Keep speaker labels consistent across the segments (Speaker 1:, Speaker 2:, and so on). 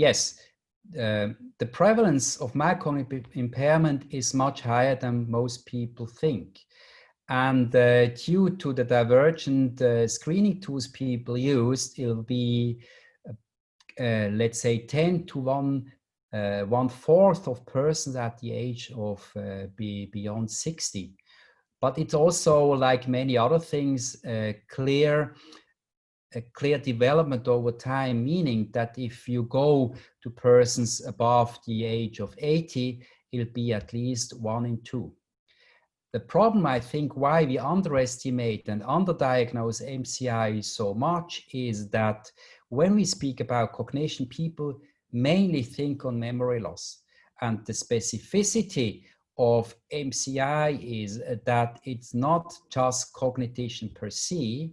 Speaker 1: yes, the prevalence of mild cognitive impairment is much higher than most people think. And due to the divergent screening tools people use, it'll be, let's say, 10 to 1/4 of persons at the age of beyond 60. But it's also, like many other things, a clear development over time, meaning that if you go to persons above the age of 80, it'll be at least 1 in 2. The problem, I think, why we underestimate and underdiagnose MCI so much is that when we speak about cognition, people mainly think on memory loss. And the specificity of MCI is that it's not just cognition per se,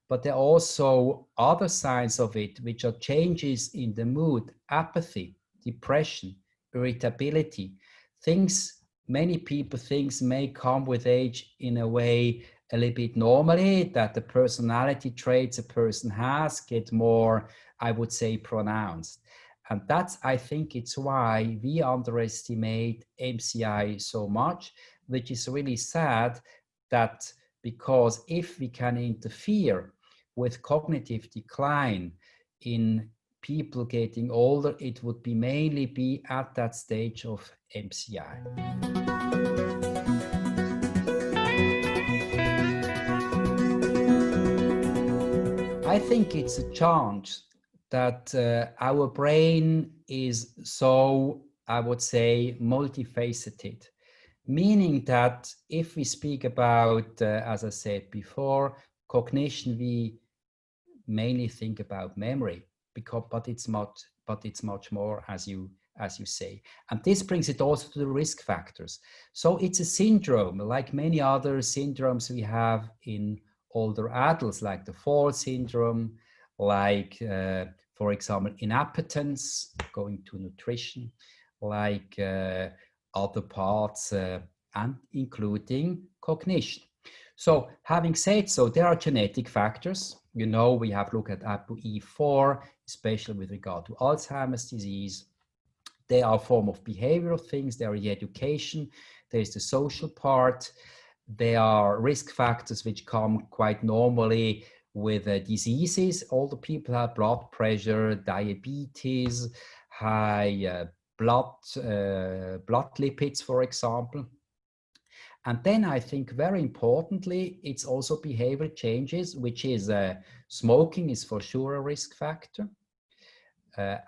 Speaker 1: but there are also other signs of it, which are changes in the mood, apathy, depression, irritability, things many people think may come with age in a way a little bit normally, that the personality traits a person has get more, I would say, pronounced. And that's, I think it's why we underestimate MCI so much, which is really sad, that because if we can interfere with cognitive decline in people getting older, it would be mainly be at that stage of MCI. I think it's a chance that our brain is so, I would say, multifaceted, meaning that if we speak about, as I said before, cognition, we mainly think about memory, but it's much more, as you say. And this brings it also to the risk factors. So it's a syndrome, like many other syndromes we have in older adults, like the fall syndrome, like, for example, inappetence, going to nutrition, like other parts, and including cognition. So having said so, there are genetic factors. You know, we have looked at ApoE4, especially with regard to Alzheimer's disease. There are a form of behavioral things. There are the education. There's the social part. There are risk factors which come quite normally with diseases. Older people have blood pressure, diabetes, high blood lipids, for example. And then I think very importantly, it's also behavior changes, which is smoking is for sure a risk factor.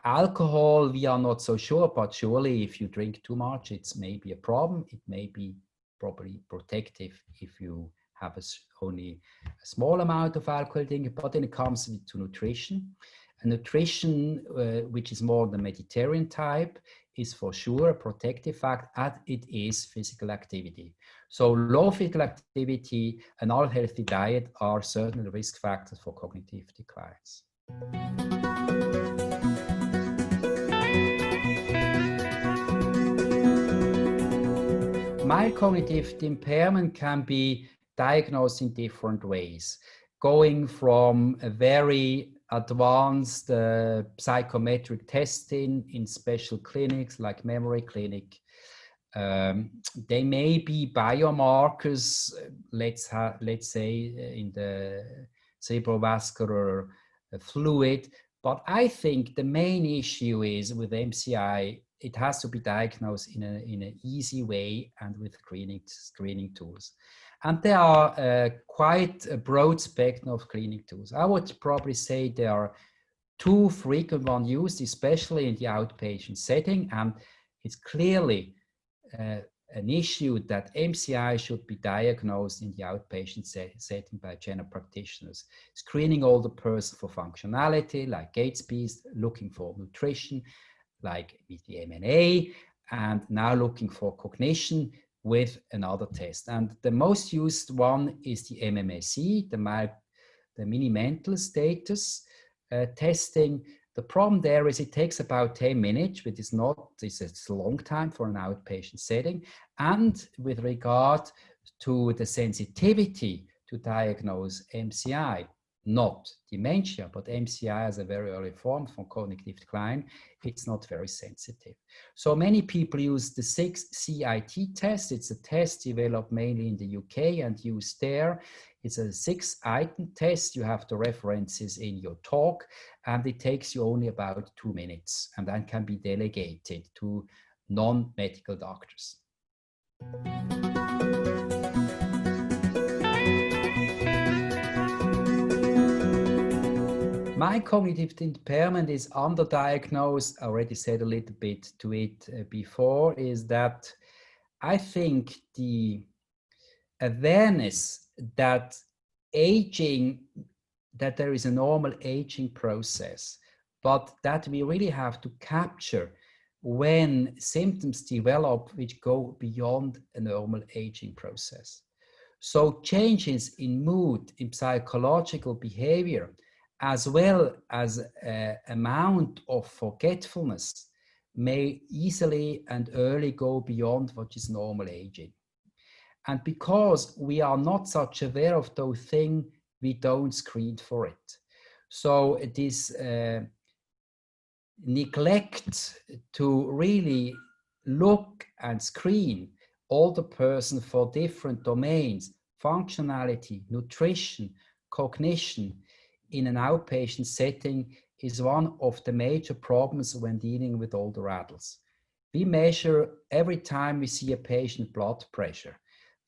Speaker 1: Alcohol, we are not so sure, but surely if you drink too much, it's maybe a problem. It may be probably protective if you have only a small amount of alcohol drinking, but then it comes to nutrition. And nutrition, which is more the Mediterranean type, is for sure a protective factor, as it is physical activity. So low physical activity and unhealthy diet are certainly risk factors for cognitive declines. Mild cognitive impairment can be diagnosed in different ways, going from a very advanced psychometric testing in special clinics like memory clinic. They may be biomarkers, let's say in the cerebrovascular fluid, but I think the main issue is with MCI, it has to be diagnosed in an easy way and with screening tools. And there are quite a broad spectrum of screening tools. I would probably say there are 2 frequent ones used, especially in the outpatient setting, and it's clearly an issue that MCI should be diagnosed in the outpatient setting by general practitioners. Screening older person for functionality, like gait speed, looking for nutrition, like with the MNA, and now looking for cognition with another test. And the most used one is the MMSE, the mini mental status testing. The problem there is it takes about 10 minutes, which is it's a long time for an outpatient setting. And with regard to the sensitivity to diagnose MCI, not dementia, but MCI as a very early form from cognitive decline, it's not very sensitive. So many people use the 6-CIT test. It's a test developed mainly in the UK and used there. It's a 6-item test. You have the references in your talk, and it takes you only about 2 minutes, and then can be delegated to non-medical doctors. My cognitive impairment is underdiagnosed. I already said a little bit to it before, is that I think the awareness that aging, that there is a normal aging process, but that we really have to capture when symptoms develop which go beyond a normal aging process. So changes in mood, in psychological behavior, as well as amount of forgetfulness may easily and early go beyond what is normal aging. And because we are not such aware of those things, we don't screen for it. So it is neglect to really look and screen all the person for different domains, functionality, nutrition, cognition in an outpatient setting is one of the major problems when dealing with older adults. We measure every time we see a patient blood pressure,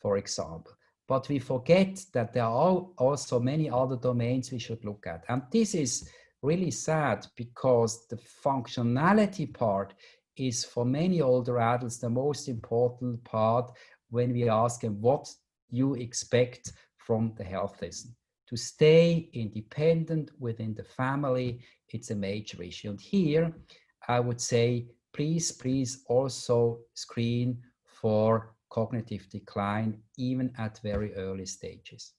Speaker 1: for example, but we forget that there are also many other domains we should look at. And this is really sad because the functionality part is for many older adults the most important part when we ask them what you expect from the health system. To stay independent within the family, it's a major issue. And here I would say, please also screen for cognitive decline, even at very early stages.